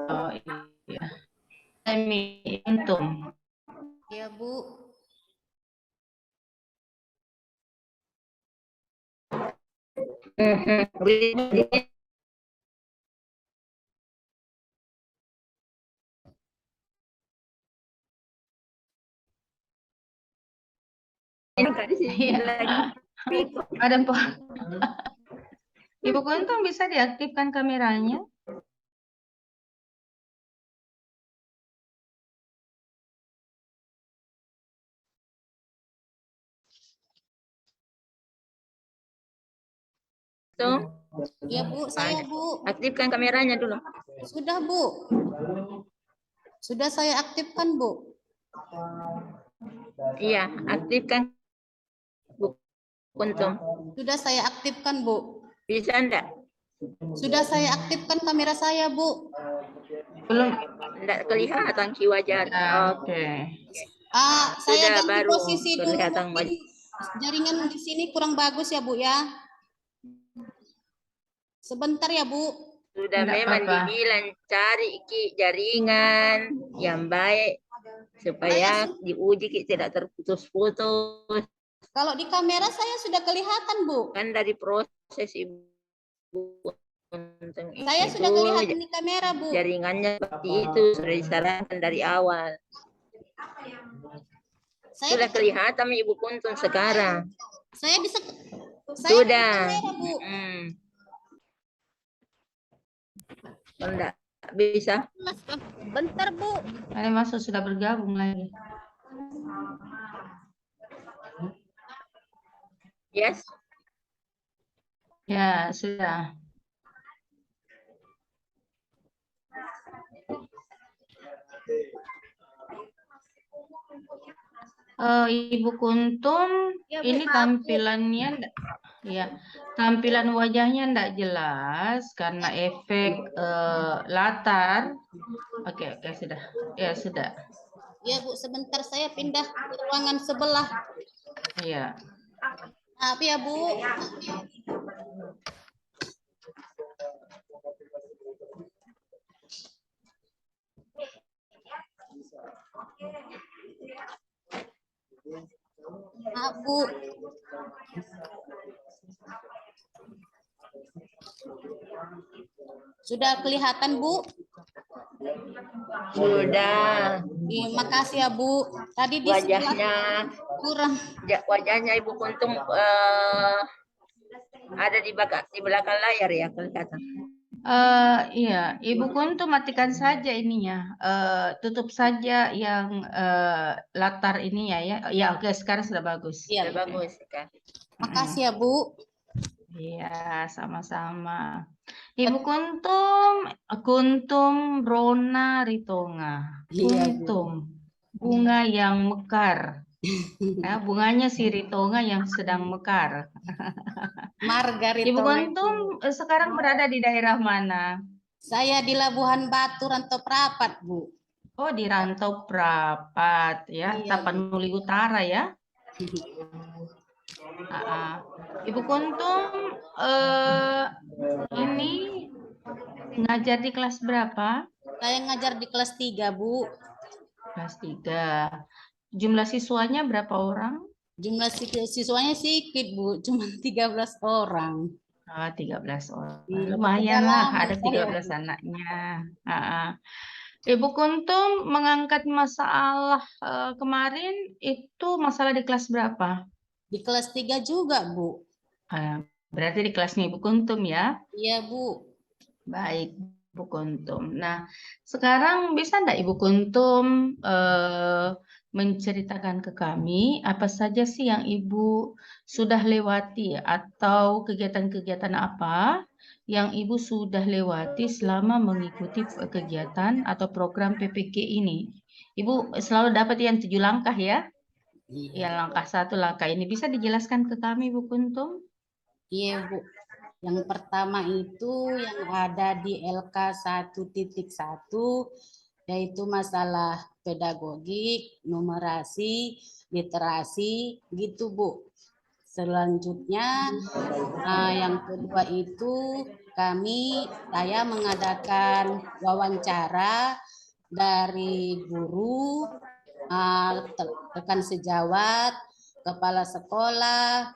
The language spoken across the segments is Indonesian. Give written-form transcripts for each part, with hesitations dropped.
Oh iya. Untung. Ya, Bu. Ada Ibu Kuntung bisa diaktifkan kameranya? Tuh. Ya, Bu, saya, Bu. Aktifkan kameranya dulu. Sudah, Bu. Sudah saya aktifkan, Bu. Iya, aktifkan Bu Kuntum. Sudah saya aktifkan, Bu. Bisa enggak? Sudah saya aktifkan kamera saya, Bu. Belum. Enggak kelihatan ki wajah. Oke. Saya Sudah ganti baru posisi dulu. kelihatan Mungkin jaringan di sini kurang bagus ya, Bu ya. Sebentar ya, Bu. Sudah Enggak memang apa-apa. dibilang cari ki jaringan yang baik supaya diuji ki tidak terputus-putus. Kalau di kamera saya sudah kelihatan, Bu. Kan dari proses Ibu Saya sudah kelihatan di kamera, Bu. Jaringannya seperti itu sudah disarankan dari awal. Sudah kelihatan Ibu Kuntum sekarang. Saya bisa. Sudah. Kamera, Bu. Enggak bisa. Bentar, Bu. Ini masuk sudah bergabung lagi. Yes. Ya, sudah. Ibu Kuntum, Ya, Bu, ini tampilannya ya, tampilan wajahnya enggak jelas karena efek latar. Oke, sudah. Ya, sudah. Ya, Bu, sebentar saya pindah ke ruangan sebelah. Iya. Maaf ya, Bu. Maaf, Bu. Sudah kelihatan, Bu? Sudah. Terima kasih ya, Bu. Tadi di wajahnya kurang. Wajahnya Ibu Kuntum ada di belakang layar ya kelihatan. Iya, Ibu Kuntum matikan saja ininya, tutup saja yang latar ini ya. Ya, oke, sekarang sudah bagus. Iya, Sudah bagus kan. Makasih ya, Bu. Iya, sama-sama. Ibu Kuntum Rona Ritonga. Kuntum, bunga yang mekar. Ya, bunganya si Ritonga yang sedang mekar. Margaret. Ibu Kuntum sekarang berada di daerah mana? Saya di Labuhan Batu, Rantau Prapat, Bu. Oh, di Rantau Prapat ya, Iya, Tapanuli Utara ya. Ibu Kuntum ini ngajar di kelas berapa? Saya ngajar di kelas 3, Bu. Kelas 3. Jumlah siswanya berapa orang? Jumlah siswanya sedikit, Bu. Cuma 13 orang. 13 orang. Iya, Lumayan lah, ada saya, 13 anaknya. Ibu Kuntum mengangkat masalah kemarin itu masalah di kelas berapa? Di kelas 3 juga, Bu. Berarti di kelasnya Ibu Kuntum ya? Iya, Bu. Baik, Bu Kuntum. Nah, sekarang bisa enggak Ibu Kuntum menceritakan ke kami apa saja sih yang Ibu sudah lewati atau kegiatan-kegiatan apa yang Ibu sudah lewati selama mengikuti kegiatan atau program PPG ini? Ibu selalu dapat yang 7 langkah ya? Yang langkah 1, langkah ini bisa dijelaskan ke kami, Bu Kuntum? Iya, Bu. Yang pertama itu yang ada di LK 1.1 yaitu masalah pedagogik, numerasi, literasi, gitu, Bu. Selanjutnya yang kedua itu saya mengadakan wawancara dari guru, rekan sejawat, kepala sekolah,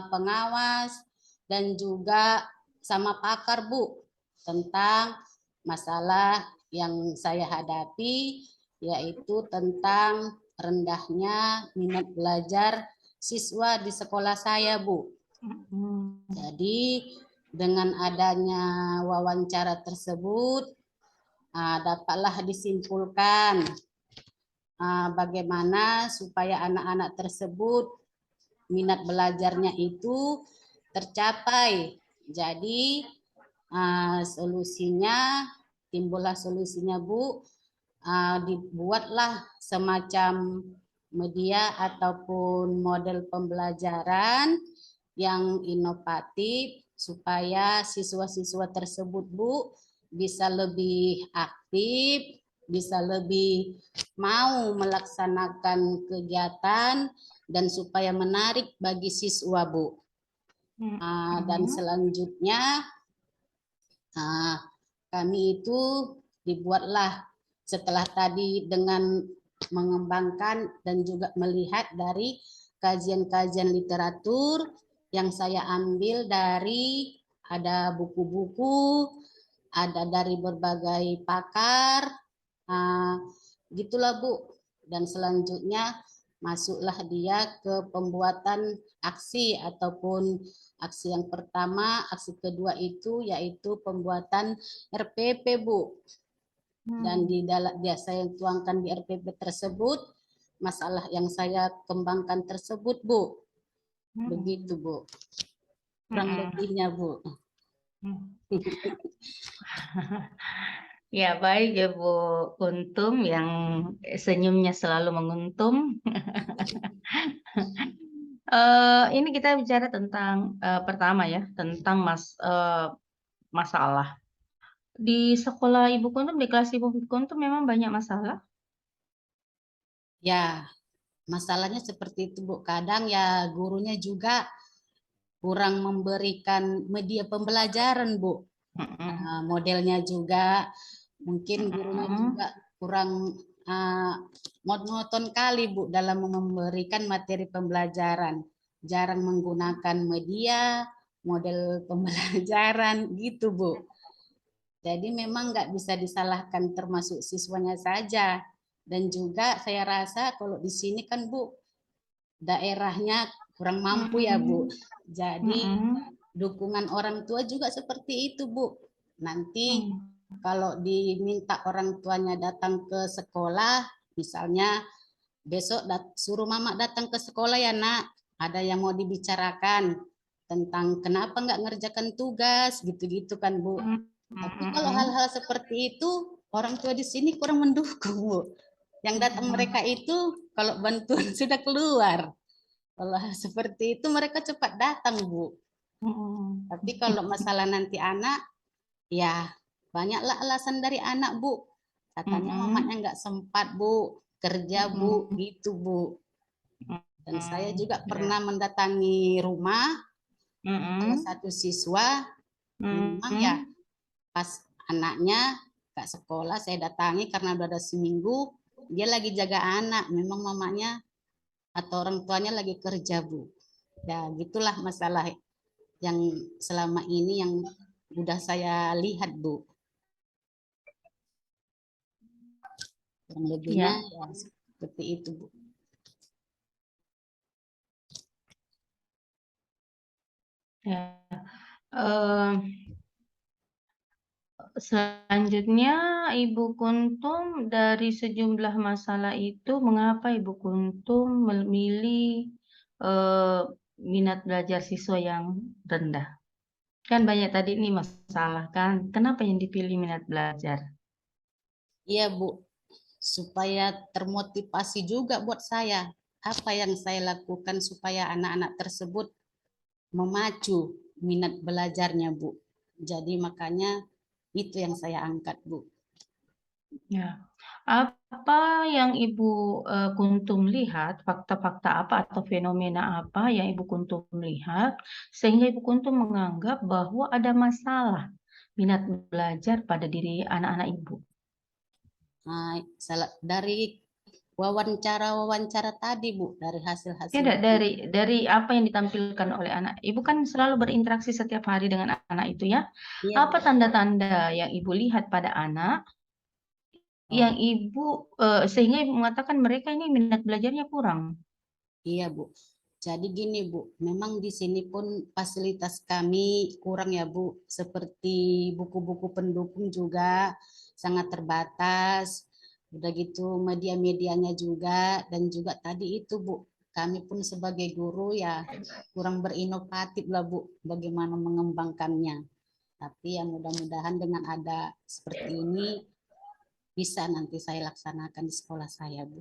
pengawas, dan juga sama pakar, Bu, tentang masalah yang saya hadapi, yaitu tentang rendahnya minat belajar siswa di sekolah saya, Bu. Jadi dengan adanya wawancara tersebut, dapatlah disimpulkan bagaimana supaya anak-anak tersebut minat belajarnya itu tercapai. Jadi timbullah solusinya, Bu, dibuatlah semacam media ataupun model pembelajaran yang inovatif supaya siswa-siswa tersebut, Bu, bisa lebih aktif, bisa lebih mau melaksanakan kegiatan dan supaya menarik bagi siswa, Bu. Dan selanjutnya kami itu dibuatlah setelah tadi dengan mengembangkan dan juga melihat dari kajian-kajian literatur yang saya ambil dari ada buku-buku, ada dari berbagai pakar, gitulah, Bu. Dan selanjutnya masuklah dia ke pembuatan aksi ataupun aksi yang pertama, aksi kedua itu yaitu pembuatan RPP, Bu. Dan di dalam saya tuangkan di RPP tersebut masalah yang saya kembangkan tersebut, Bu. Begitu, Bu. Kurang lebihnya, Bu. Ya, baik ya Bu Kuntum yang senyumnya selalu menguntum. Ini kita bicara tentang pertama ya, tentang masalah. Di sekolah Ibu Kuntum, di kelas Ibu Kuntum memang banyak masalah? Ya, masalahnya seperti itu, Bu. Kadang ya gurunya juga kurang memberikan media pembelajaran, Bu. Modelnya juga mungkin gurunya juga kurang monoton kali, Bu, dalam memberikan materi pembelajaran. Jarang menggunakan media, model pembelajaran gitu, Bu. Jadi memang nggak bisa disalahkan termasuk siswanya saja. Dan juga saya rasa kalau di sini kan, Bu, daerahnya kurang mampu ya, Bu. Jadi dukungan orang tua juga seperti itu, Bu. Nanti kalau diminta orang tuanya datang ke sekolah, misalnya besok suruh mama datang ke sekolah ya, Nak. Ada yang mau dibicarakan tentang kenapa nggak ngerjakan tugas, gitu-gitu kan, Bu. Tapi kalau hal-hal seperti itu, orang tua di sini kurang mendukung, Bu. Yang datang mereka itu kalau bantuan sudah keluar. Kalau seperti itu mereka cepat datang, Bu. Tapi kalau masalah nanti anak, ya banyaklah alasan dari anak, Bu. Katanya mamanya nggak sempat, Bu. Kerja, Bu. Gitu, Bu. Dan saya juga pernah mendatangi rumah salah satu siswa. Memang ya pas anaknya nggak sekolah, saya datangi karena udah ada seminggu. Dia lagi jaga anak. Memang mamanya atau orang tuanya lagi kerja, Bu. Ya, gitulah masalah yang selama ini yang udah saya lihat, Bu. Yang lebihnya ya seperti itu, Bu. Ya. Selanjutnya, Ibu Kuntum dari sejumlah masalah itu, mengapa Ibu Kuntum memilih minat belajar siswa yang rendah? Kan banyak tadi nih masalah kan, kenapa yang dipilih minat belajar? Iya, Bu, supaya termotivasi juga buat saya. Apa yang saya lakukan supaya anak-anak tersebut memacu minat belajarnya, Bu. Jadi makanya itu yang saya angkat, Bu. Ya. Apa yang Ibu Kuntum lihat, fakta-fakta apa atau fenomena apa yang Ibu Kuntum lihat, sehingga Ibu Kuntum menganggap bahwa ada masalah minat belajar pada diri anak-anak Ibu? Dari wawancara-wawancara tadi, Bu, dari hasil-hasil Tidak, dari apa yang ditampilkan oleh anak. Ibu kan selalu berinteraksi setiap hari dengan anak itu ya. iya, Bu. Apa tanda-tanda yang Ibu lihat pada anak yang Oh, Ibu sehingga Ibu mengatakan mereka ini minat belajarnya kurang? iya, Bu. Jadi gini, Bu, memang di sini pun fasilitas kami kurang ya, Bu. Seperti buku-buku pendukung juga sangat terbatas. Udah gitu media-medianya juga, dan juga tadi itu, Bu, kami pun sebagai guru ya kurang berinovatif lah, Bu, bagaimana mengembangkannya. Tapi ya mudah-mudahan dengan ada seperti ini bisa nanti saya laksanakan di sekolah saya, Bu.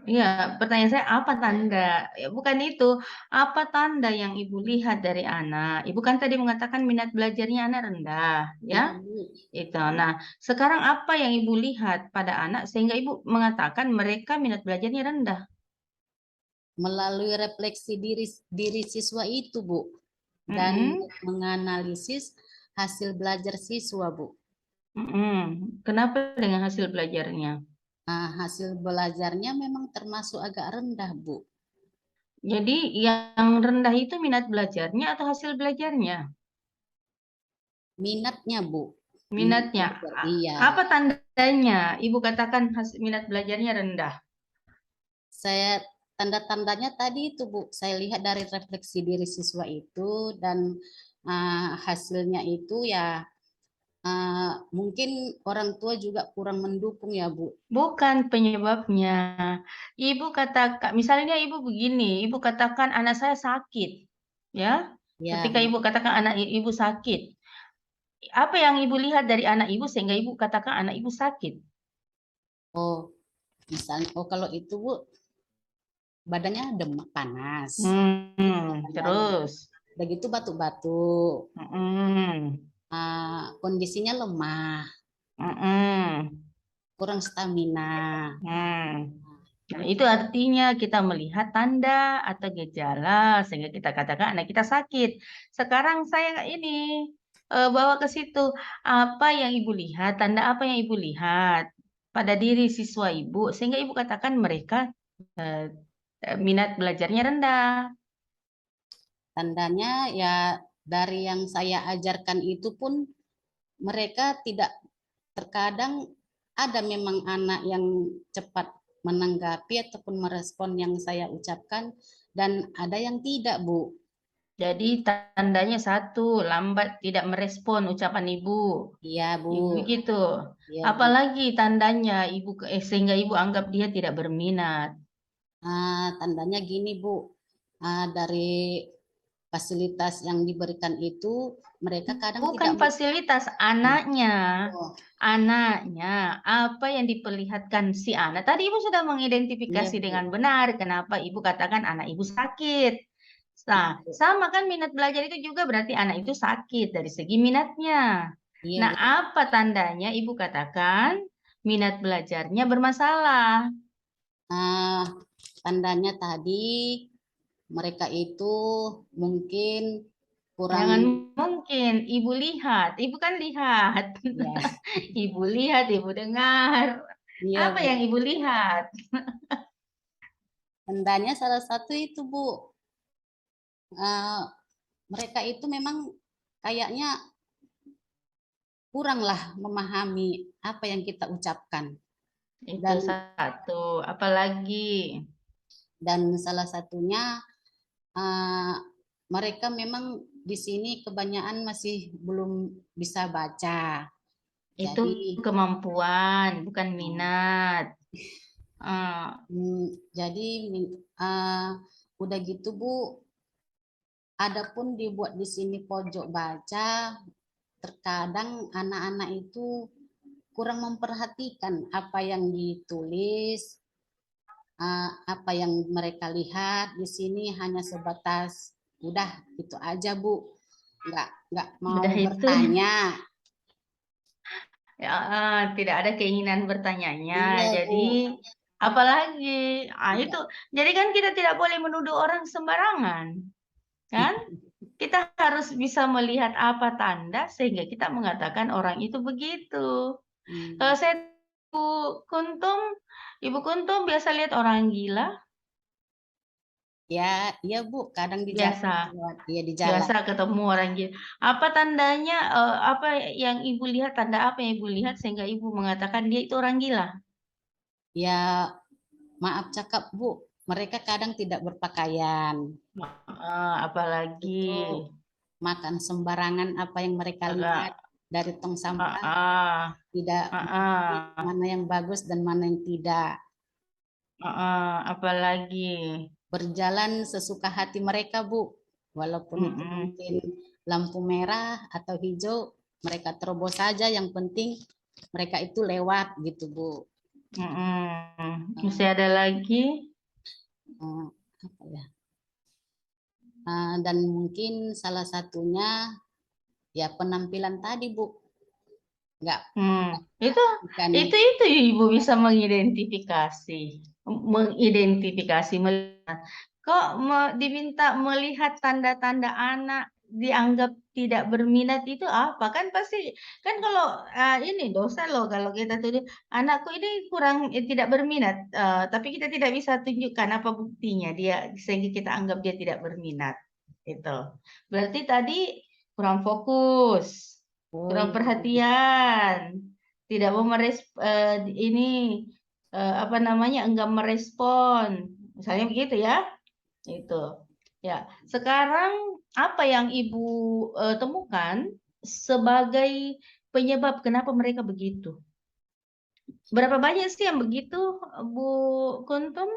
Iya, pertanyaan saya apa tanda? Ya, bukan itu. Apa tanda yang Ibu lihat dari anak? Ibu kan tadi mengatakan minat belajarnya anak rendah, ya? Iya, Bu. Itu. Nah, sekarang apa yang Ibu lihat pada anak sehingga Ibu mengatakan mereka minat belajarnya rendah? Melalui refleksi diri diri siswa itu, Bu, dan Mm-mm, menganalisis hasil belajar siswa, Bu. mm-mm. Kenapa dengan hasil belajarnya? Nah, hasil belajarnya memang termasuk agak rendah, Bu. Jadi yang rendah itu minat belajarnya atau hasil belajarnya? Minatnya, Bu. Minat Minatnya. belajar. Iya. Apa tandanya? Ibu katakan minat belajarnya rendah. Saya tanda-tandanya tadi itu, Bu. Saya lihat dari refleksi diri siswa itu dan hasilnya itu ya mungkin orang tua juga kurang mendukung ya, Bu. Bukan penyebabnya. Ibu katakan, misalnya ibu begini, ibu katakan anak saya sakit, ya. Ya, Ketika Bu. ibu katakan anak ibu sakit, apa yang ibu lihat dari anak ibu sehingga ibu katakan anak ibu sakit? Oh, misalnya, oh kalau itu, Bu, badannya demam panas. Tandanya. Terus, Begitu batuk-batuk. mm, Kondisinya lemah, mm, kurang stamina. mm. Nah, itu artinya kita melihat tanda atau gejala sehingga kita katakan anak kita sakit. Sekarang saya ini bawa ke situ apa yang ibu lihat, tanda apa yang ibu lihat pada diri siswa ibu sehingga ibu katakan mereka eh, minat belajarnya rendah. Tandanya ya dari yang saya ajarkan itu pun mereka tidak, terkadang ada memang anak yang cepat menanggapi ataupun merespon yang saya ucapkan dan ada yang tidak, Bu. Jadi tandanya satu, lambat tidak merespon ucapan ibu. Iya, Bu. Ibu begitu. Iya, Bu. Apalagi tandanya ibu sehingga ibu anggap dia tidak berminat. Tandanya gini, Bu. Dari fasilitas yang diberikan itu mereka kadang Bukan tidak fasilitas, anaknya. oh, Anaknya, apa yang diperlihatkan si anak. Tadi Ibu sudah iya, mengidentifikasi dengan Bu. benar kenapa Ibu katakan anak Ibu sakit. Iya, Nah, Bu. sama kan minat belajar itu juga berarti anak itu sakit dari segi minatnya. Iya, Nah, Bu. apa tandanya Ibu katakan minat belajarnya bermasalah? Ah, Tandanya tadi mereka itu mungkin kurang, Jangan mungkin Ibu lihat, Ibu kan lihat. ya, Ibu lihat, Ibu dengar. iya, Apa Bu. yang Ibu lihat? Tandanya salah satu itu, Bu. Ah, Mereka itu memang kayaknya kuranglah memahami apa yang kita ucapkan. Itu Dan satu. Apalagi salah satunya ah, mereka memang di sini kebanyakan masih belum bisa baca. itu Jadi kemampuan, bukan ah, minat. Eh, jadi udah gitu, Bu, adapun dibuat di sini pojok baca, terkadang anak-anak itu kurang memperhatikan apa yang ditulis, apa yang mereka lihat di sini hanya sebatas udah gitu aja, Bu. Nggak mau udah itu. bertanya. Ya, tidak ada keinginan bertanyanya. Iya, Bu. Jadi apalagi, itu. Jadi kan kita tidak boleh menuduh orang sembarangan, kan? Kita harus bisa melihat apa tanda sehingga kita mengatakan orang itu begitu. Kalau saya Ibu Kuntum biasa lihat orang gila? Ya, iya Bu, kadang di jalan Biasa. lewat, iya di jalan. Biasa ketemu orang gila. Apa tandanya, apa yang Ibu lihat, tanda apa yang Ibu lihat sehingga Ibu mengatakan dia itu orang gila? Ya, maaf cakap Bu, mereka kadang tidak berpakaian. Apalagi Itu makan sembarangan apa yang mereka lihat agak dari tong sampah, heeh, tidak melihat heeh, mana yang bagus dan mana yang tidak. heeh, apalagi Berjalan sesuka hati mereka, Bu. Walaupun itu mhm, mungkin lampu merah atau hijau, mereka terobos saja. Yang penting mereka itu lewat gitu, Bu. masih ada lagi? Eh, apa ya? Dan mungkin salah satunya ya penampilan tadi, Bu. Nggak Itu bukan itu Ibu bisa mengidentifikasi melihat. Kok diminta melihat tanda-tanda anak dianggap tidak berminat itu apa? Kan pasti kan kalau ini dosa loh kalau kita tuduh anakku ini kurang tidak berminat, tapi kita tidak bisa tunjukkan apa buktinya dia sehingga kita anggap dia tidak berminat. Itu. Berarti tadi kurang fokus. oh Kurang iya, Bu. perhatian, tidak mau apa namanya, enggak merespon, misalnya begitu ya, itu. Ya, sekarang apa yang Ibu temukan sebagai penyebab kenapa mereka begitu? Berapa banyak sih yang begitu, Bu Kuntum?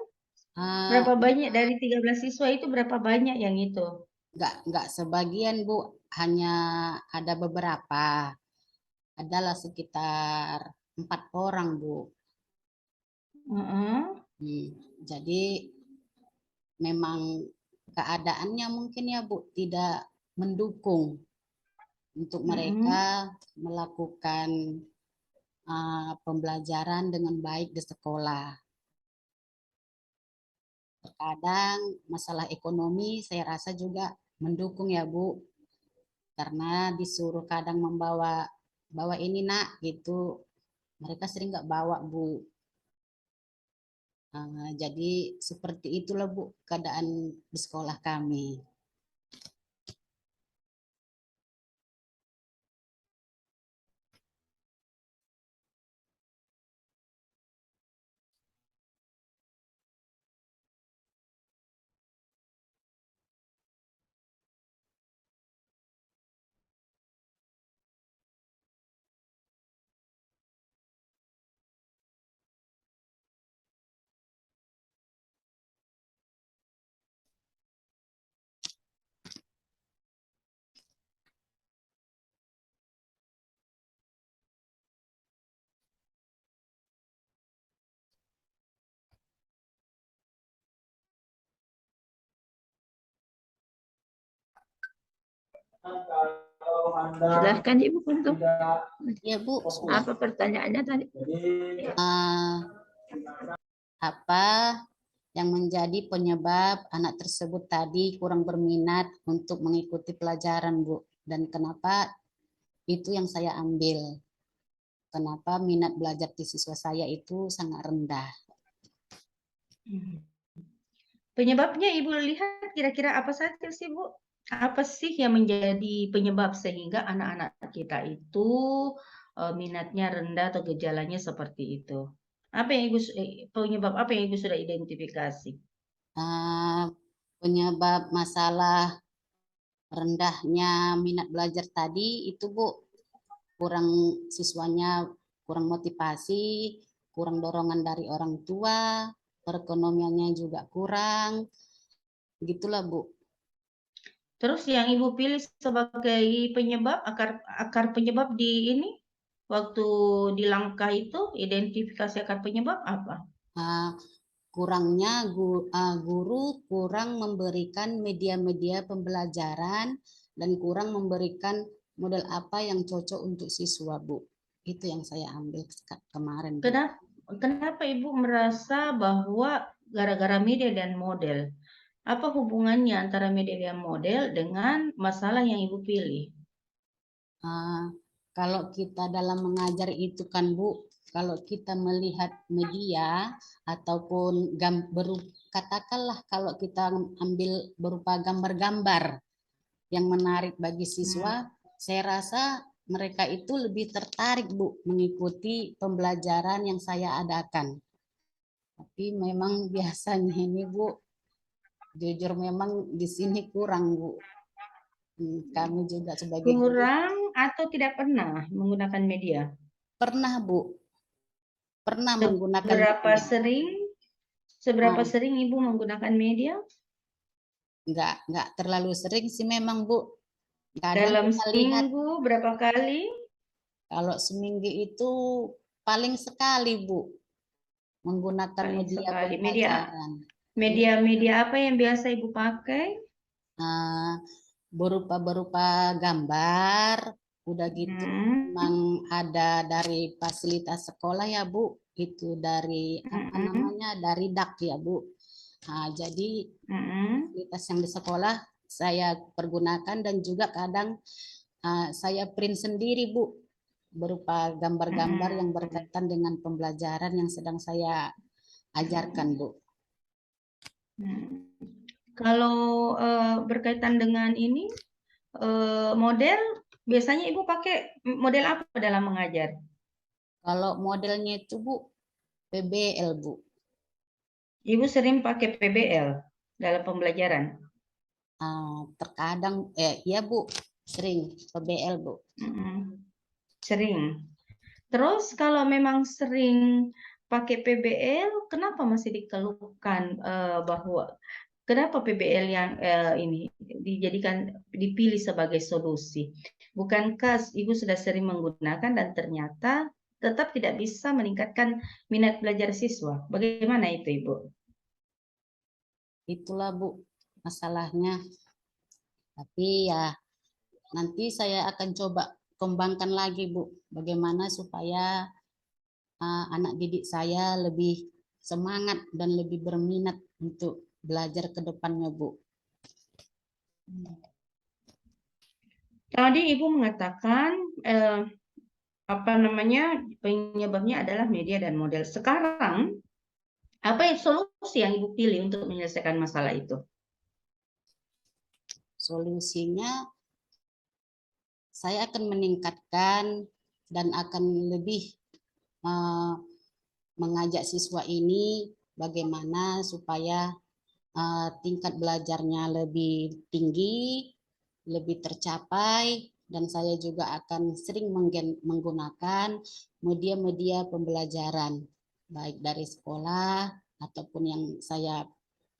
Ah, Berapa banyak dari 13 siswa itu berapa banyak yang itu? nggak sebagian, Bu. Hanya ada beberapa. Adalah sekitar 4 orang, Bu. Heeh. Jadi memang keadaannya mungkin ya Bu tidak mendukung untuk Mhm. mereka melakukan pembelajaran dengan baik di sekolah. Terkadang masalah ekonomi saya rasa juga mendukung ya Bu, karena disuruh kadang bawa ini nak gitu, mereka sering nggak bawa Bu. Jadi seperti itulah Bu keadaan di sekolah kami. Silahkan Ibu Kuntum. Ya Bu, Apa pertanyaannya tadi? apa yang menjadi penyebab anak tersebut tadi kurang berminat untuk mengikuti pelajaran, Bu? Dan kenapa itu yang saya ambil? Kenapa minat belajar di siswa saya itu sangat rendah? Penyebabnya Ibu lihat kira-kira apa saja sih, Bu? Apa sih yang menjadi penyebab sehingga anak-anak kita itu minatnya rendah atau gejalanya seperti itu? Penyebab apa yang Ibu sudah identifikasi? Penyebab masalah rendahnya minat belajar tadi itu Bu, kurang siswanya kurang motivasi, kurang dorongan dari orang tua, perekonomiannya juga kurang, gitulah Bu. Terus yang Ibu pilih sebagai penyebab, akar penyebab di ini, waktu di langkah itu, identifikasi akar penyebab apa? Kurangnya guru kurang memberikan media-media pembelajaran dan kurang memberikan model apa yang cocok untuk siswa, Bu. Itu yang saya ambil kemarin, Bu. Kenapa Ibu merasa bahwa gara-gara media dan model? Apa hubungannya antara media dan model dengan masalah yang Ibu pilih? Kalau kita dalam mengajar itu kan, Bu, kalau kita melihat media ataupun katakanlah kalau kita ambil berupa gambar-gambar yang menarik bagi siswa, saya rasa mereka itu lebih tertarik, Bu, mengikuti pembelajaran yang saya adakan. Tapi memang biasanya ini, Bu, jujur memang di sini kurang, Bu. Kami juga sebagai guru Kurang atau tidak pernah menggunakan media? pernah, Bu, pernah menggunakan Seberapa media. sering? Seberapa sering Ibu menggunakan media? Nggak terlalu sering sih memang, Bu. Kadang Dalam kita lihat seminggu berapa kali? kalau seminggu itu paling sekali, Bu, menggunakan Paling media sekali. pembelajaran. Media apa yang biasa Ibu pakai? Berupa gambar, udah gitu memang ada dari fasilitas sekolah ya, Bu. Itu dari apa namanya, dari DAK ya, Bu. Jadi fasilitas yang di sekolah saya pergunakan dan juga kadang saya print sendiri, Bu, berupa gambar-gambar yang berkaitan dengan pembelajaran yang sedang saya ajarkan, Bu. Kalau berkaitan dengan ini model, biasanya Ibu pakai model apa dalam mengajar? Kalau modelnya itu, Bu, PBL, Bu. Ibu sering pakai PBL dalam pembelajaran? Terkadang, ya, Bu, sering PBL, Bu. Sering. Terus kalau memang sering pakai PBL, kenapa masih dikeluhkan bahwa kenapa PBL yang ini dipilih sebagai solusi? Bukankah Ibu sudah sering menggunakan dan ternyata tetap tidak bisa meningkatkan minat belajar siswa? Bagaimana itu, Ibu? Itulah, Bu, masalahnya. Tapi ya nanti saya akan coba kembangkan lagi, Bu, bagaimana supaya anak didik saya lebih semangat dan lebih berminat untuk belajar ke depannya, Bu. Tadi Ibu mengatakan apa namanya penyebabnya adalah media dan model. Sekarang apa solusi yang Ibu pilih untuk menyelesaikan masalah itu? Solusinya saya akan meningkatkan dan akan lebih mengajak siswa ini bagaimana supaya tingkat belajarnya lebih tinggi, lebih tercapai, dan saya juga akan sering menggunakan media-media pembelajaran, baik dari sekolah ataupun yang saya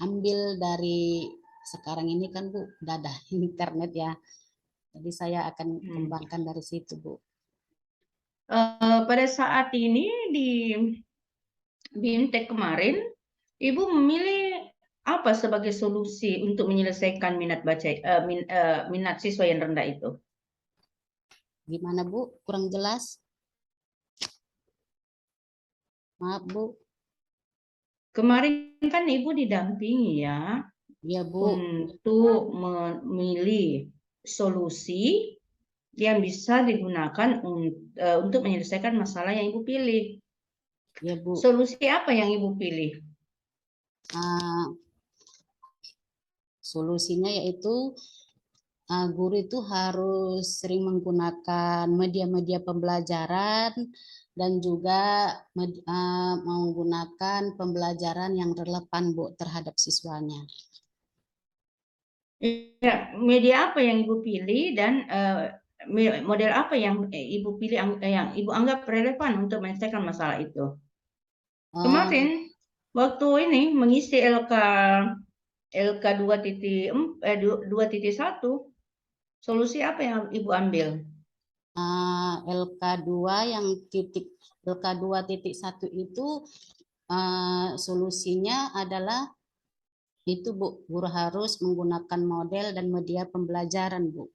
ambil dari sekarang ini kan, Bu, udah ada internet ya. Jadi saya akan kembangkan dari situ, Bu. Pada saat ini di BIMTEK kemarin, Ibu memilih apa sebagai solusi untuk menyelesaikan minat siswa yang rendah itu? Gimana, Bu? Kurang jelas? Maaf, Bu. Kemarin kan Ibu didampingi ya Iya, Bu. untuk memilih solusi yang bisa digunakan untuk menyelesaikan masalah yang Ibu pilih. Iya, Bu. Solusi apa yang Ibu pilih? Solusinya yaitu guru itu harus sering menggunakan media-media pembelajaran dan juga menggunakan pembelajaran yang relevan, Bu, terhadap siswanya. Ya, media apa yang Ibu pilih dan model apa yang Ibu pilih yang Ibu anggap relevan untuk menyelesaikan masalah itu? Kemarin waktu ini mengisi LK 2.1, solusi apa yang Ibu ambil? LK2 yang LK2.1 itu solusinya adalah itu, Bu, guru harus menggunakan model dan media pembelajaran, Bu.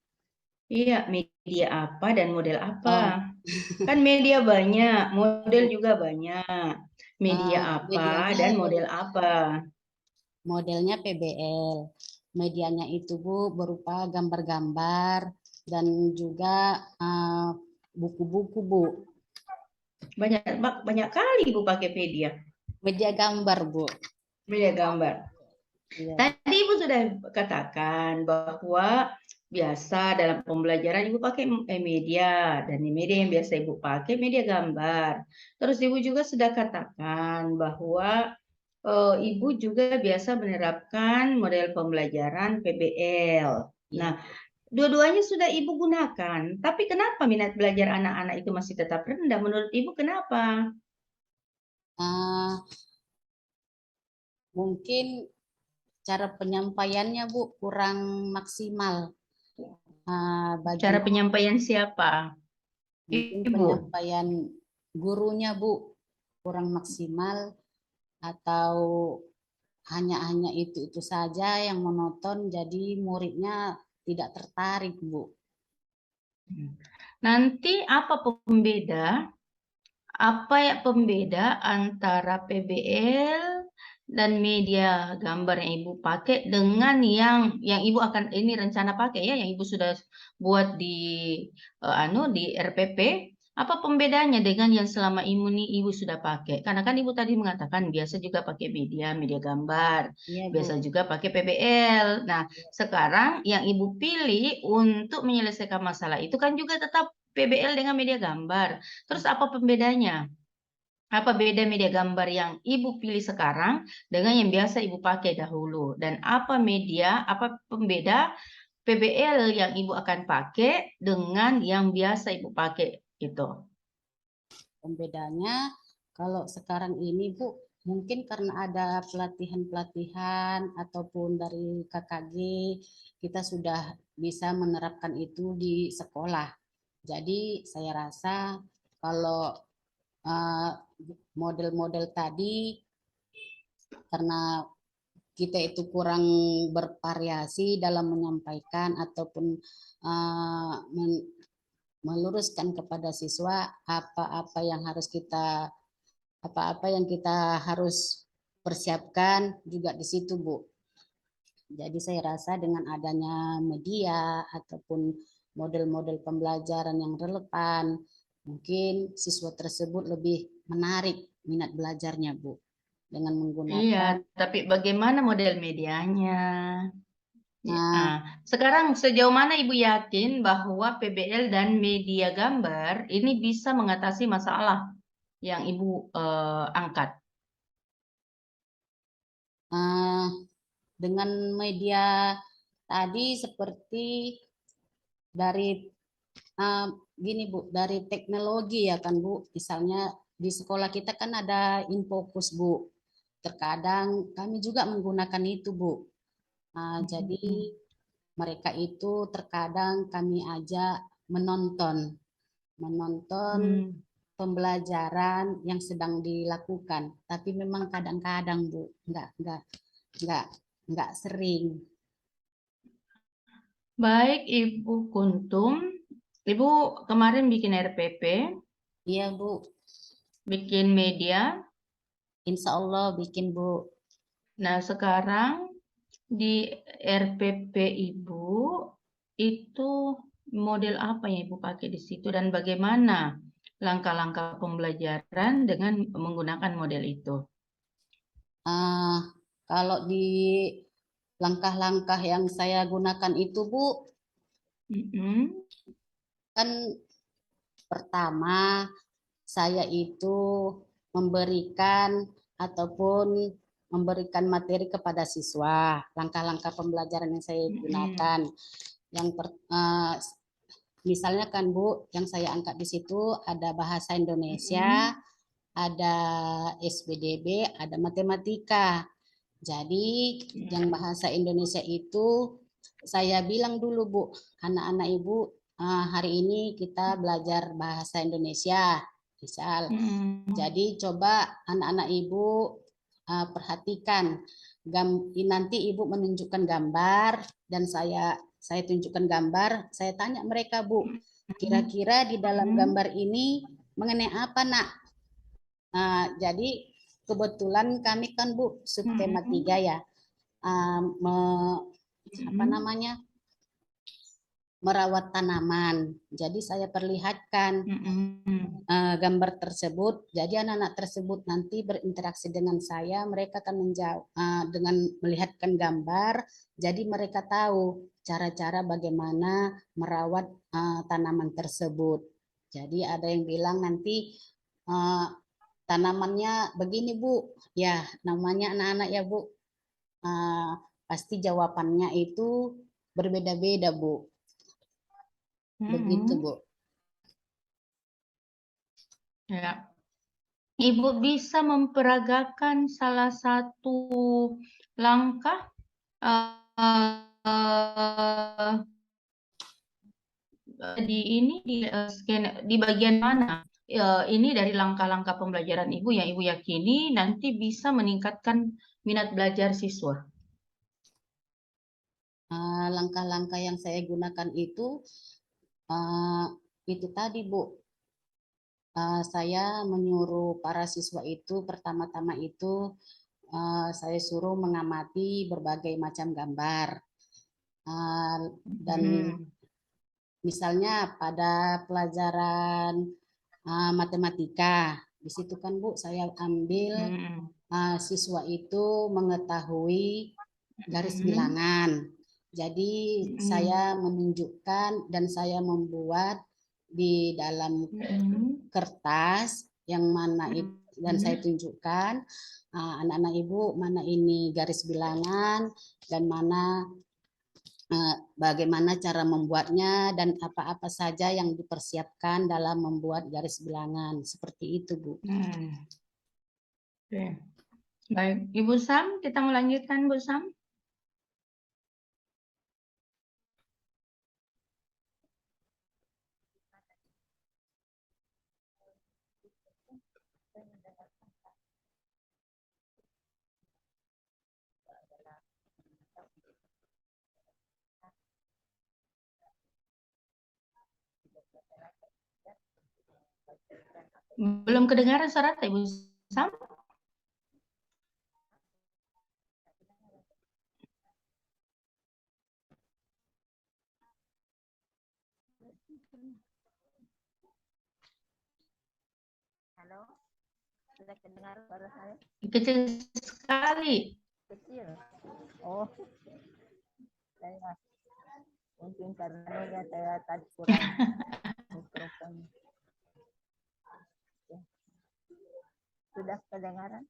Iya, media apa dan model apa? Oh, Kan media banyak, model juga banyak. Media apa medianya dan model apa? modelnya PBL. Medianya itu Bu berupa gambar-gambar dan juga buku-buku Bu. Banyak banyak kali Bu pakai media. Media gambar Bu. Media gambar. Iya. Tadi Ibu sudah katakan bahwa biasa dalam pembelajaran Ibu pakai media, dan media yang biasa Ibu pakai media gambar. Terus Ibu juga sudah katakan bahwa Ibu juga biasa menerapkan model pembelajaran PBL. Iya. Nah, dua-duanya sudah Ibu gunakan, tapi kenapa minat belajar anak-anak itu masih tetap rendah? Menurut Ibu kenapa? Ah, mungkin cara penyampaiannya Bu kurang maksimal. Bagi Cara penyampaian siapa? mungkin Ibu. penyampaian gurunya Bu kurang maksimal atau hanya itu saja yang monoton jadi muridnya tidak tertarik Bu. Nanti apa pembeda? Apa ya pembeda antara PBL dan media gambar yang Ibu pakai dengan yang Ibu akan ini rencana pakai ya, yang Ibu sudah buat di RPP? Apa pembedanya dengan yang selama ini Ibu sudah pakai? Karena kan Ibu tadi mengatakan biasa juga pakai media gambar, Iya Bu. biasa juga pakai PBL. Nah, sekarang yang Ibu pilih untuk menyelesaikan masalah itu kan juga tetap PBL dengan media gambar. Terus apa pembedanya? Apa beda media gambar yang Ibu pilih sekarang dengan yang biasa Ibu pakai dahulu? Dan apa pembeda PBL yang Ibu akan pakai dengan yang biasa Ibu pakai gitu? Pembedanya kalau sekarang ini Bu mungkin karena ada pelatihan-pelatihan ataupun dari KKG kita sudah bisa menerapkan itu di sekolah. Jadi saya rasa kalau eh, model-model tadi karena kita itu kurang bervariasi dalam menyampaikan ataupun uh, meluruskan kepada siswa apa-apa yang kita harus persiapkan juga di situ Bu. Jadi saya rasa dengan adanya media ataupun model-model pembelajaran yang relevan, mungkin siswa tersebut lebih menarik minat belajarnya Bu dengan Iya, menggunakan tapi bagaimana model medianya? uh, Sekarang sejauh mana Ibu yakin bahwa PBL dan media gambar ini bisa mengatasi masalah yang Ibu angkat? uh, dengan media tadi seperti dari gini Bu, dari teknologi ya kan Bu, misalnya di sekolah kita kan ada Infokus Bu, terkadang kami juga menggunakan itu Bu. Jadi mereka itu terkadang kami ajak menonton Hmm. pembelajaran yang sedang dilakukan, tapi memang kadang-kadang Bu, enggak enggak sering. Baik Ibu Kuntum, Ibu kemarin bikin RPP, Iya Bu, bikin media. insya Allah bikin Bu. Nah sekarang di RPP Ibu itu model apa yang Ibu pakai di situ dan bagaimana langkah-langkah pembelajaran dengan menggunakan model itu? Ah, kalau di langkah-langkah yang saya gunakan itu Bu, Mm-mm. kan pertama saya itu memberikan ataupun memberikan materi kepada siswa, langkah-langkah pembelajaran yang saya Mm-mm. gunakan. Yang misalnya kan Bu, yang saya angkat di situ ada bahasa Indonesia, Mm-mm. ada SPDB, ada matematika. Jadi yang bahasa Indonesia itu saya bilang dulu Bu, anak-anak Ibu hari ini kita belajar bahasa Indonesia. Misal, Mm-mm. jadi coba anak-anak Ibu perhatikan nanti Ibu menunjukkan gambar dan saya tunjukkan gambar, saya tanya mereka, Bu, kira-kira di dalam gambar ini mengenai apa, Nak? Nah, jadi kebetulan kami kan, Bu, subtema 3 ya. Apa namanya? Merawat tanaman. Jadi saya perlihatkan gambar tersebut. Jadi anak-anak tersebut nanti berinteraksi dengan saya, mereka akan menjawab dengan melihatkan gambar. Jadi mereka tahu cara-cara bagaimana merawat tanaman tersebut. Jadi ada yang bilang nanti tanamannya begini, Bu. Ya, namanya anak-anak ya, Bu. Pasti jawabannya itu berbeda-beda, Bu. Begitu, Bu. Ya. Ibu bisa memperagakan salah satu langkah di bagian mana ini dari langkah-langkah pembelajaran Ibu yang Ibu yakini nanti bisa meningkatkan minat belajar siswa. Langkah-langkah yang saya gunakan itu tadi, Bu. Saya menyuruh para siswa itu pertama-tama itu saya suruh mengamati berbagai macam gambar. Dan misalnya pada pelajaran matematika, di situ kan, Bu, saya ambil siswa itu mengetahui garis bilangan. Jadi saya menunjukkan dan saya membuat di dalam kertas yang mana itu, dan saya tunjukkan anak-anak Ibu mana ini garis bilangan dan mana bagaimana cara membuatnya dan apa-apa saja yang dipersiapkan dalam membuat garis bilangan. Seperti itu, Bu. Oke. Baik, Ibu Sam, kita melanjutkan, Bu Sam. Belum kedengaran suara Ibu Sam? Halo, sudah terdengar suara saya? Kecil sekali. Kecil. Oh, saya mungkin karena saya tadi kurang mikrofon. Ya. Sudah kedengaran?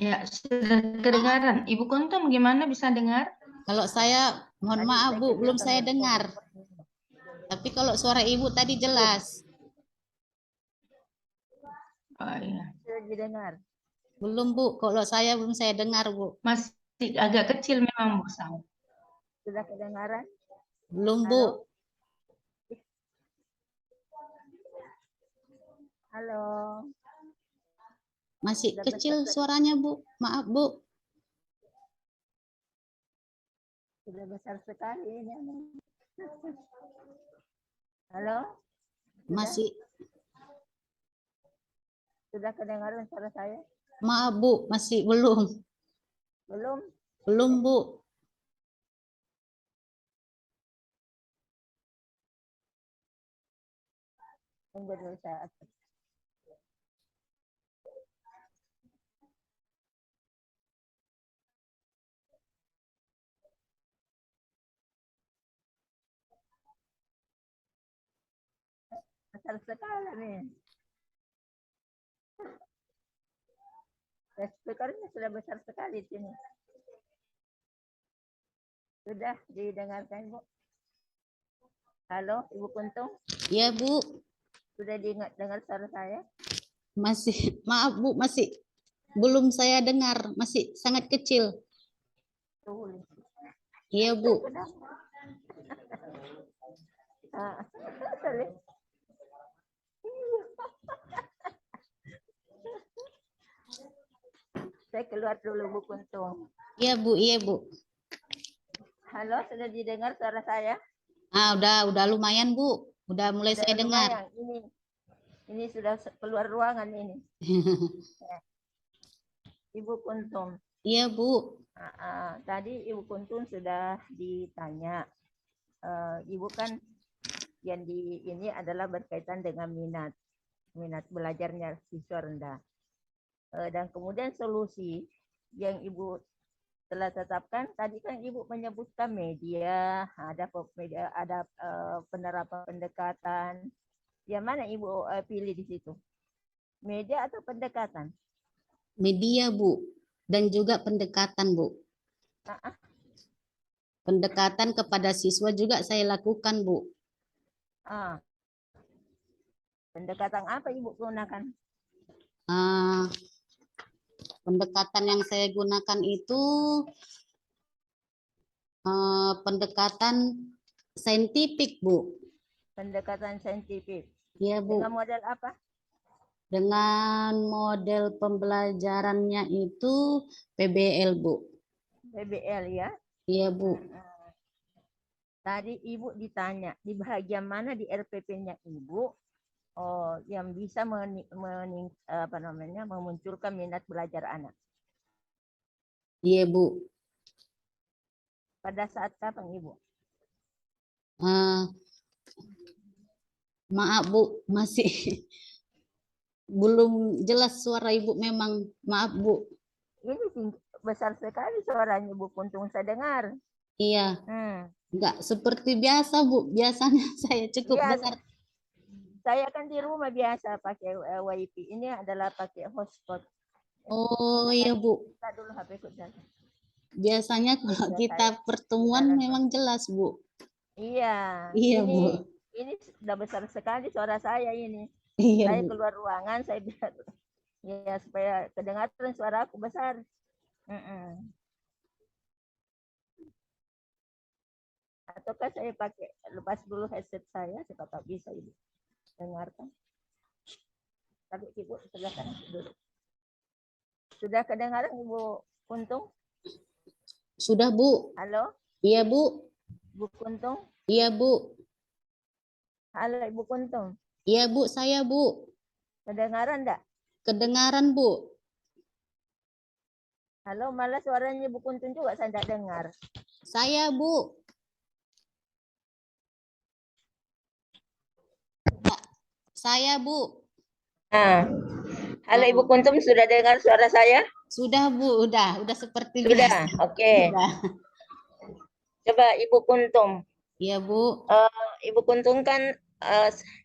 Ya, sudah kedengaran. Ibu Kuntum gimana bisa dengar? Kalau saya, mohon maaf, Bu, belum saya dengar. Tapi kalau suara Ibu tadi jelas. Oh, iya. Sudah didengar? Belum, Bu. Kalau saya belum saya dengar, Bu. Masih agak kecil memang, Bu Sam. Sudah kedengaran? Belum, Bu. Halo. Masih kecil suaranya, Bu. Maaf, Bu. Sudah besar sekali ini. Halo? Masih. Sudah kedengaran suara saya? Maaf, Bu. Masih belum. Belum? Belum, Bu. Tunggu dulu saya. Besar sekali nih. Speakernya sudah besar sekali di sini. Sudah didengarkan, Bu? Halo, Ibu Kuntung? Iya, Bu. Sudah dengar suara saya? Masih, maaf, Bu. Masih belum saya dengar. Masih sangat kecil. Iya, Bu. Saya keluar dulu, Bu Kuntung. Iya, Bu. Iya, Bu. Halo, sudah didengar suara saya? Udah lumayan, Bu. Udah mulai Udah saya dengar. lumayan. Ini sudah keluar ruangan ini. Ya. Ibu Kuntum. Iya, Bu. Tadi Ibu Kuntum sudah ditanya. Ibu kan yang ini adalah berkaitan dengan minat belajarnya siswa rendah. Dan kemudian solusi yang Ibu telah tetapkan, tadi kan Ibu menyebutkan media, ada penerapan pendekatan. Yang mana Ibu pilih di situ? Media atau pendekatan? Media, Bu. Dan juga pendekatan, Bu. Pendekatan kepada siswa juga saya lakukan, Bu. Pendekatan apa Ibu gunakan? Pendekatan yang saya gunakan itu pendekatan saintifik, Bu. Pendekatan saintifik. Iya, Bu. Dengan model apa? Dengan model pembelajarannya itu PBL, Bu. PBL ya? Iya, Bu. Tadi Ibu ditanya, di bagian mana di RPP-nya Ibu yang bisa memunculkan minat belajar anak? Iya, Bu. Pada saat kapan, Ibu? Maaf, Bu, masih belum jelas suara Ibu memang. Maaf, Bu. Ini besar sekali suaranya Ibu Kuntum saya dengar. Iya. Enggak seperti biasa, Bu. Biasanya saya cukup dengar. Saya kan di rumah biasa pakai WiFi. Ini adalah pakai hotspot. Oh iya, Bu. Kita dulu HP-ku jalan. Biasanya kalau kita pertemuan memang jelas, Bu. Iya. Iya, Bu. Ini sudah besar sekali suara saya ini. Iya, saya Bu. keluar ruangan, saya biar ya supaya kedengaran suara aku besar. Ataukah saya pakai lepas dulu headset saya, siapa tahu bisa Ibu dengarkan. Tapi Ibu sebelah dulu. Sudah kedengaran Ibu Kuntum? Sudah, Bu. Halo? Iya, Bu. Bu Kuntum? Iya, Bu. Halo Ibu Kuntum? Iya, Bu, saya, Bu. Kedengaran enggak? Kedengaran, Bu. Halo, malah suaranya Ibu Kuntum juga saya enggak dengar. Saya, Bu. Saya, Bu. Halo Ibu Kuntum, sudah dengar suara saya? Sudah, Bu. Udah seperti biasa. Sudah, oke. Coba Ibu Kuntum. Iya, Bu. Ibu Kuntum kan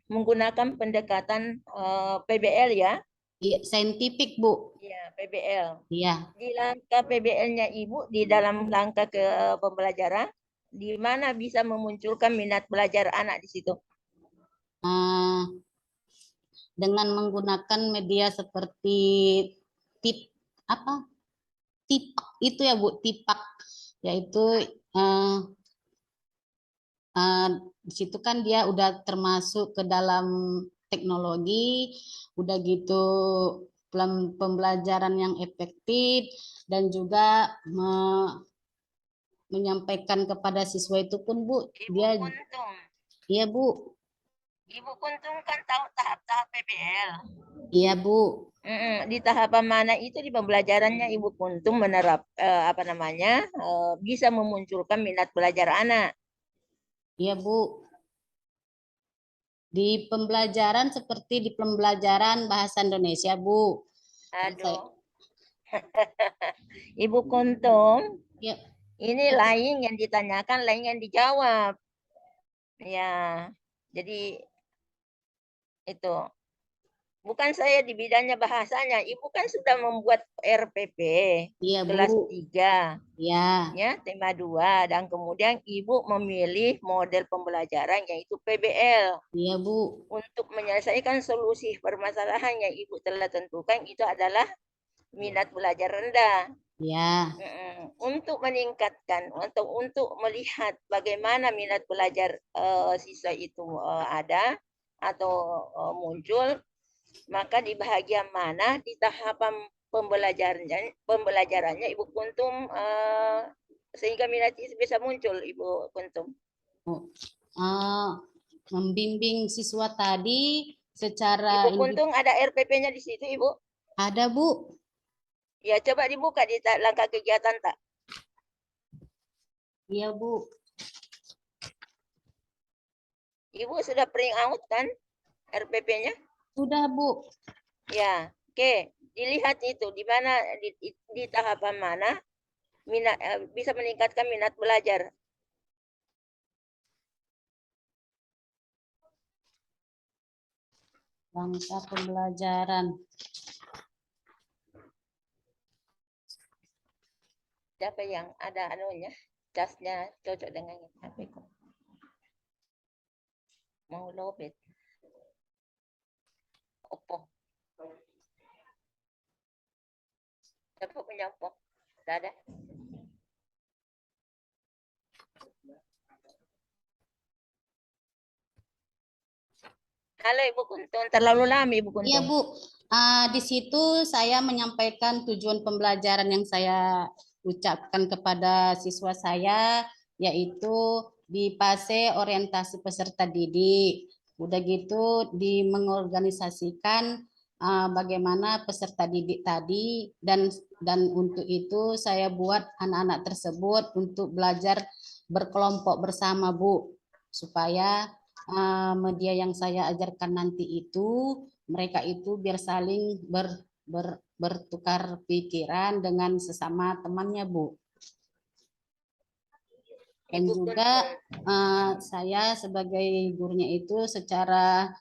menggunakan pendekatan PBL ya? Iya, saintifik, Bu. Iya, PBL. Iya. Di langkah PBL-nya Ibu, di dalam langkah ke pembelajaran, di mana bisa memunculkan minat belajar anak di situ? Dengan menggunakan media seperti tipak itu ya, Bu, tipak, yaitu di situ kan dia udah termasuk ke dalam teknologi, udah gitu pembelajaran yang efektif dan juga menyampaikan kepada siswa itu pun, Bu, dia Kuntum. Iya, Bu. Ibu Kuntum kan tahu tahap-tahap PBL. Iya, Bu. Di tahapan mana itu di pembelajarannya Ibu Kuntum bisa memunculkan minat belajar anak? Iya, Bu. Di pembelajaran seperti di pembelajaran bahasa Indonesia, Bu. Aduh. Ibu Kuntum, ya. Ini lain yang ditanyakan, lain yang dijawab. Ya, jadi itu. Bukan saya di bidangnya bahasanya. Ibu kan sudah membuat RPP iya, kelas Bu. 3. Ya. Ya, tema 2 dan kemudian Ibu memilih model pembelajaran yaitu PBL. Iya, Bu. Untuk menyelesaikan solusi permasalahan yang Ibu telah tentukan itu adalah minat belajar rendah. Ya. Untuk meningkatkan atau untuk melihat bagaimana minat belajar siswa itu ada atau muncul, maka di bagian mana di tahapan pembelajarannya Ibu Kuntum sehingga minat itu bisa muncul, Ibu Kuntum? membimbing siswa tadi secara Ibu Kuntung ada RPP-nya di situ, Ibu? ada, Bu. Ya, coba dibuka di langkah kegiatan, tak? Iya, Bu. Ibu sudah print out kan RPP-nya? Sudah, Bu. Ya, oke. Dilihat itu di mana di tahapan mana minat bisa meningkatkan minat belajar. Langkah pembelajaran. Siapa yang ada anunya, casnya cocok dengan HP ku. Mau lobet. Oppo. Siapa punya Oppo? Tidak ada. Halo Ibu Kuntung, terlalu lama Ibu Kuntung. Iya, Bu. Di situ saya menyampaikan tujuan pembelajaran yang saya ucapkan kepada siswa saya, yaitu di fase orientasi peserta didik. Udah gitu mengorganisasikan bagaimana peserta didik tadi, dan untuk itu saya buat anak-anak tersebut untuk belajar berkelompok bersama, Bu, supaya media yang saya ajarkan nanti itu mereka itu biar saling bertukar pikiran dengan sesama temannya, Bu. Dan juga saya sebagai gurunya itu secara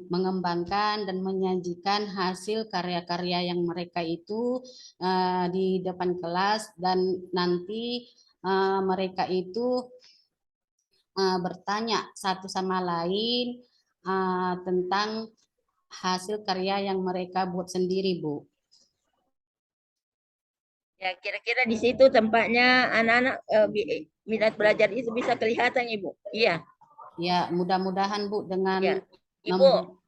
mengembangkan dan menyajikan hasil karya-karya yang mereka itu di depan kelas, dan nanti mereka itu bertanya satu sama lain tentang hasil karya yang mereka buat sendiri, Bu. Ya, kira-kira di situ tempatnya anak-anak minat belajar itu bisa kelihatan, Ibu. Iya. Ya, mudah-mudahan, Bu, dengan ya. Ibu,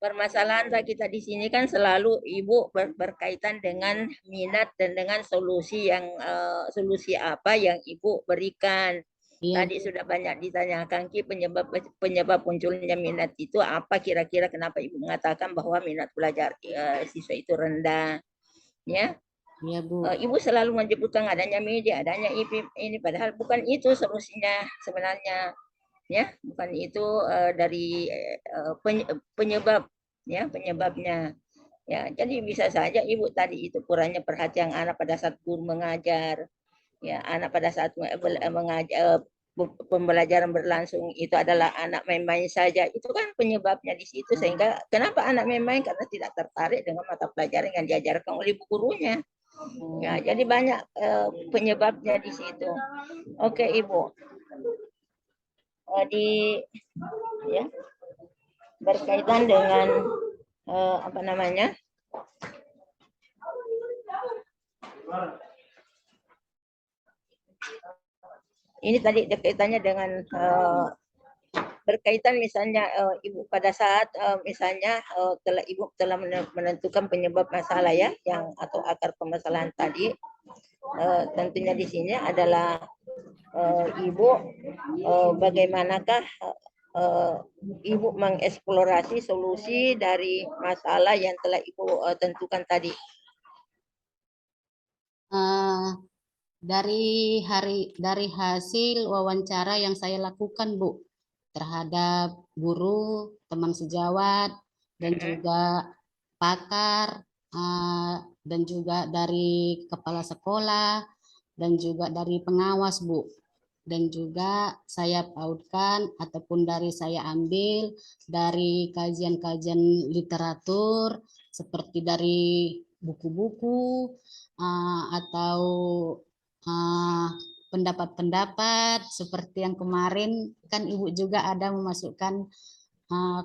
permasalahan kita di sini kan selalu Ibu berkaitan dengan minat dan dengan solusi yang solusi apa yang Ibu berikan. Iya, Tadi sudah banyak ditanyakan penyebab munculnya minat itu apa, kira-kira kenapa Ibu mengatakan bahwa minat belajar siswa itu rendah. Ya. iya, Bu. Ibu selalu menyebutkan adanya media, adanya ini, padahal bukan itu solusinya sebenarnya. Ya, bukan itu dari penyebab, ya, penyebabnya. Ya, jadi bisa saja Ibu tadi itu kurangnya perhatian anak pada saat guru mengajar. Ya, anak pada saat mengajar pembelajaran berlangsung itu adalah anak main-main saja. Itu kan penyebabnya di situ, sehingga kenapa anak main-main, karena tidak tertarik dengan mata pelajaran yang diajarkan oleh ibu gurunya. Ya, jadi banyak penyebabnya di situ. Oke, Ibu. Ya, berkaitan dengan apa namanya? Ini tadi kaitannya dengan berkaitan misalnya Ibu pada saat misalnya Ibu telah menentukan penyebab masalah, ya, yang atau akar permasalahan tadi, tentunya di sini adalah Ibu bagaimanakah Ibu mengeksplorasi solusi dari masalah yang telah Ibu tentukan tadi. Dari hasil wawancara yang saya lakukan, Bu, terhadap guru, teman sejawat, dan juga pakar, dan juga dari kepala sekolah, dan juga dari pengawas, Bu. Dan juga saya pautkan ataupun saya ambil dari kajian-kajian literatur seperti dari buku-buku atau pendapat-pendapat seperti yang kemarin kan Ibu juga ada memasukkan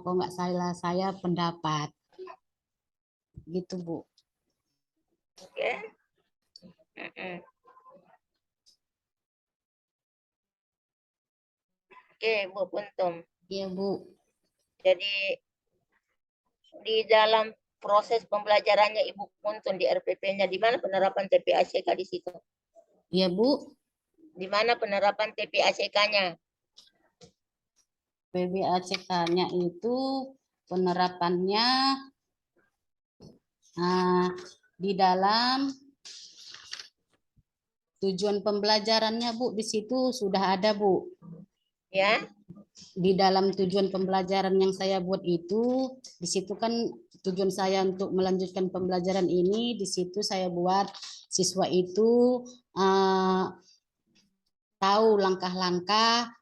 kalau nggak salah saya pendapat gitu, Bu. Oke. Oke, Bu Kuntum. Iya, Bu. Jadi di dalam proses pembelajarannya Ibu Kuntum di RPP-nya, di mana penerapan TPACK di situ? Iya, Bu. Di mana penerapan TPACK-nya? PBACK-nya itu penerapannya di dalam tujuan pembelajarannya, Bu, di situ sudah ada, Bu. Ya. Di dalam tujuan pembelajaran yang saya buat itu, di situ kan tujuan saya untuk melanjutkan pembelajaran ini, di situ saya buat siswa itu tahu langkah-langkah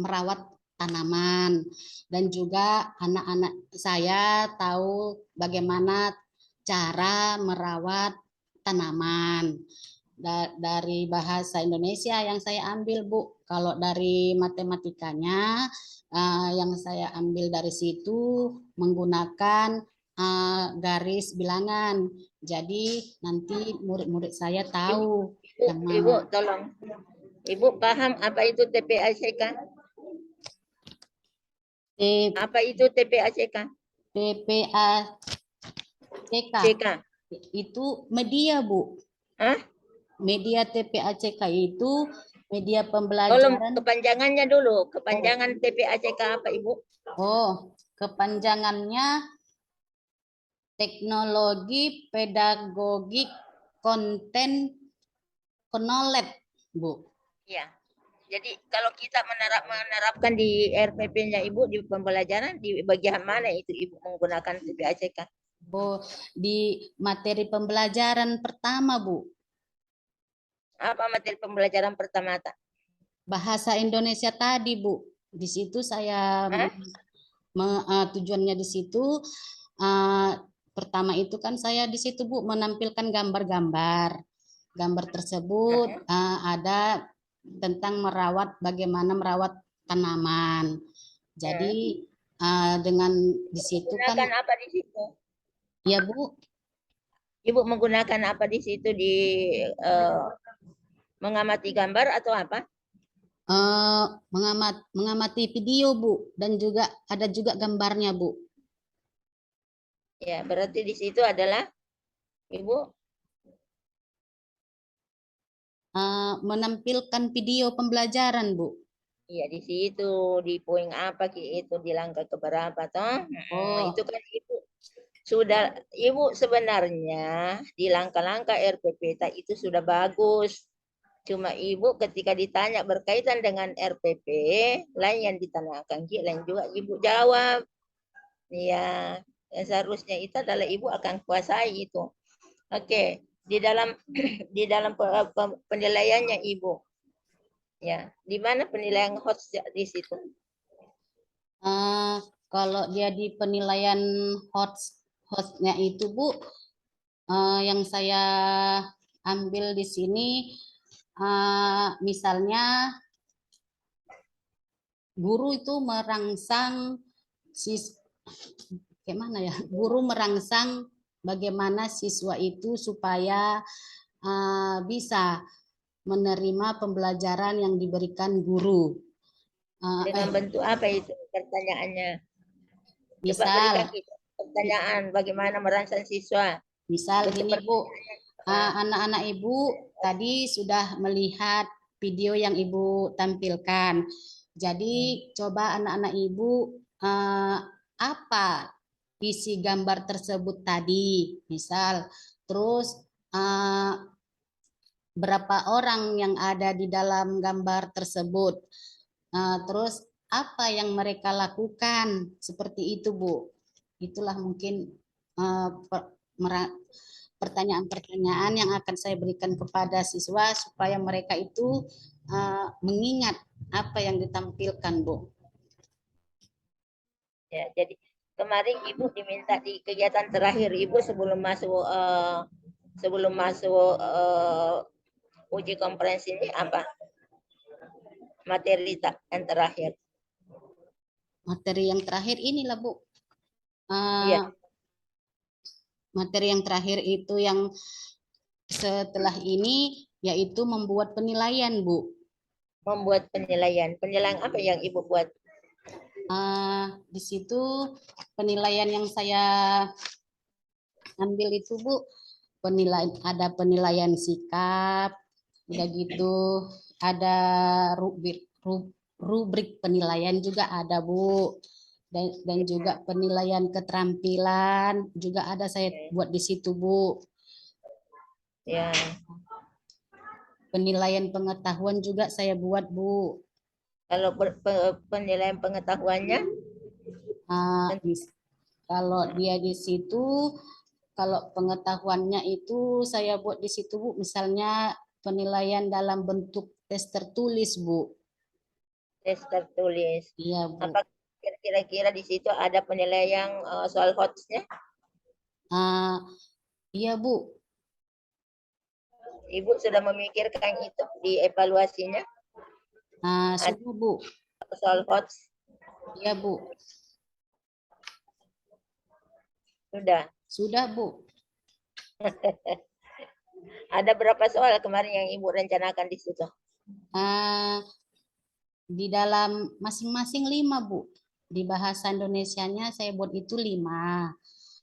merawat tanaman, dan juga anak-anak saya tahu bagaimana cara merawat tanaman. Dari bahasa Indonesia yang saya ambil, Bu. Kalau dari matematikanya yang saya ambil dari situ menggunakan garis bilangan. Jadi nanti murid-murid saya tahu. Ibu, tolong. Ibu paham apa itu TPACK? Apa itu TPACK? TPACK itu media, Bu. Hah? Media TPACK itu media Tolong pembelajaran. kepanjangannya dulu. Kepanjangan TPACK apa, Ibu? Oh, kepanjangannya teknologi pedagogik konten knowledge, Bu. Iya. Jadi kalau kita menerapkan di RPP-nya Ibu di pembelajaran, di bagian mana itu Ibu menggunakan TPACK? Oh, di materi pembelajaran pertama, Bu. Apa materi pembelajaran pertama? Bahasa Indonesia tadi, Bu. Di situ saya tujuannya di situ pertama itu kan saya di situ, Bu, menampilkan gambar-gambar. Gambar tersebut ada tentang bagaimana merawat tanaman. Jadi dengan di situ kan apa di situ? ya, Bu. Ibu menggunakan apa di situ, di mengamati gambar atau apa? Mengamati video, Bu, dan juga ada juga gambarnya, Bu. Ya, berarti di situ adalah Ibu menampilkan video pembelajaran, Bu. Iya, di situ di poin apa itu, di langkah keberapa toh? Itu kan Ibu sebenarnya di langkah-langkah RPP itu sudah bagus. Cuma Ibu ketika ditanya berkaitan dengan RPP, lain yang ditanyakan, lain juga Ibu jawab. Iya, seharusnya itu adalah Ibu akan kuasai itu. Oke, di dalam penilaiannya Ibu. Ya, di mana penilaian host di situ? Kalau dia di penilaian hostnya itu, Bu, yang saya ambil di sini, misalnya guru itu merangsang gimana ya? Guru merangsang bagaimana siswa itu supaya bisa menerima pembelajaran yang diberikan guru. Dengan bentuk apa itu pertanyaannya? Coba Misal, berikan pertanyaan bagaimana merangsang siswa. Misal gini, Bu, anak-anak Ibu tadi sudah melihat video yang Ibu tampilkan. Jadi coba anak-anak Ibu apa isi gambar tersebut tadi, misal, terus berapa orang yang ada di dalam gambar tersebut, terus apa yang mereka lakukan, seperti itu, Bu. Itulah mungkin pertanyaan-pertanyaan yang akan saya berikan kepada siswa supaya mereka itu mengingat apa yang ditampilkan, Bu. Ya, jadi kemarin Ibu diminta di kegiatan terakhir Ibu sebelum masuk uji komprehensi ini apa? Materi yang terakhir. Materi yang terakhir inilah, Bu. Iya. Materi yang terakhir itu yang setelah ini yaitu membuat penilaian, Bu. Membuat penilaian. Penilaian apa yang Ibu buat? Di situ penilaian yang saya ambil itu, Bu, ada penilaian sikap, udah gitu ada rubrik penilaian juga ada, Bu. Dan juga penilaian keterampilan juga ada saya buat di situ, Bu. Ya. Penilaian pengetahuan juga saya buat, Bu. Kalau penilaian pengetahuannya, kalau dia di situ, kalau pengetahuannya itu saya buat di situ, Bu. Misalnya penilaian dalam bentuk tes tertulis, Bu. tes tertulis. Iya, Bu. Apa kira-kira di situ ada penilaian soal HOTS-nya? Iya, Bu. Ibu sudah memikirkan itu di evaluasinya? Sudah, Bu. Soal HOTS? Iya, Bu. Sudah. Sudah, Bu. Ada berapa soal kemarin yang Ibu rencanakan di situ? Di dalam masing-masing 5, Bu. Di bahasa Indonesianya saya buat itu 5.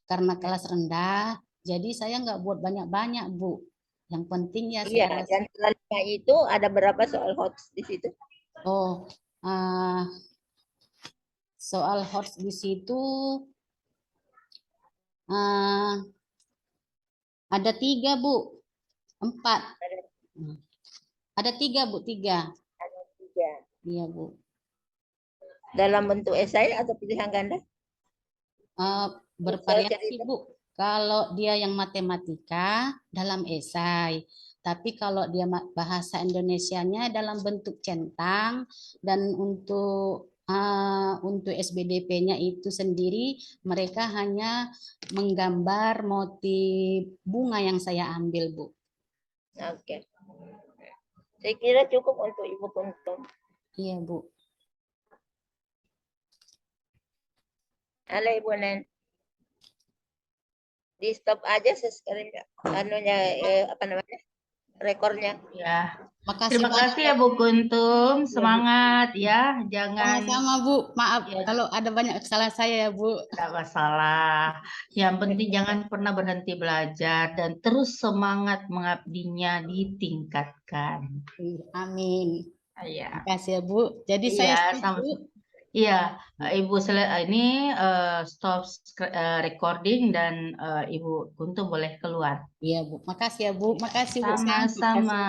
Karena kelas rendah, jadi saya nggak buat banyak-banyak, Bu. Yang penting ya Iya, saya dan selanjutnya itu ada berapa soal HOTS di situ? Soal HOTS di situ ada 3, Bu. 4. Ada 3, Bu. 3. Ada 3. Iya, Bu. Dalam bentuk esai atau pilihan ganda? Bervariasi, Bu. Kalau dia yang matematika dalam esai, tapi kalau dia bahasa Indonesianya dalam bentuk centang, dan untuk SBDP-nya itu sendiri mereka hanya menggambar motif bunga yang saya ambil, Bu. Oke. Saya kira cukup untuk Ibu Kuntum. Iya, Bu. Halo Ibu Nen. Di stop aja sekali apa namanya? Rekornya. Ya. Makasih Terima banyak kasih ya Bu Kuntum, Bu. semangat ya, jangan Sama-sama, Bu. Maaf ya, kalau ada banyak salah saya ya, Bu. tidak masalah. Yang penting jangan pernah berhenti belajar dan terus semangat mengabdinya ditingkatkan. Amin. Iya. Terima kasih ya, Bu. Jadi saya sama. Bu. Iya, Ibu ini stop recording dan Ibu Kuntum boleh keluar. Iya, Bu. Makasih ya, Bu. Makasih, Bu. Sama-sama.